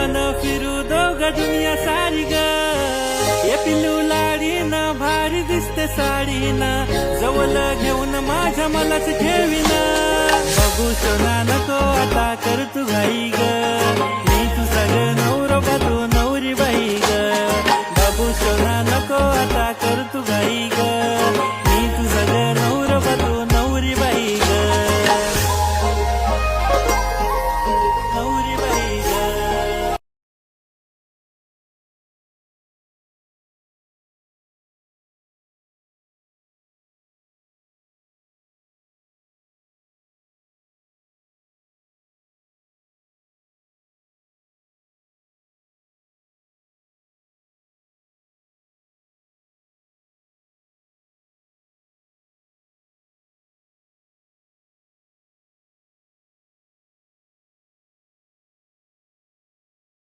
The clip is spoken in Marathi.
मन फिरू दोघ दुनिया सारी ग ये पिल्लू लाडी ना भारी दिसते साडी ना जवळ घेऊन माझ्या मलाच ठेवीना बघू सोना नको आता कर तू घाई ग मी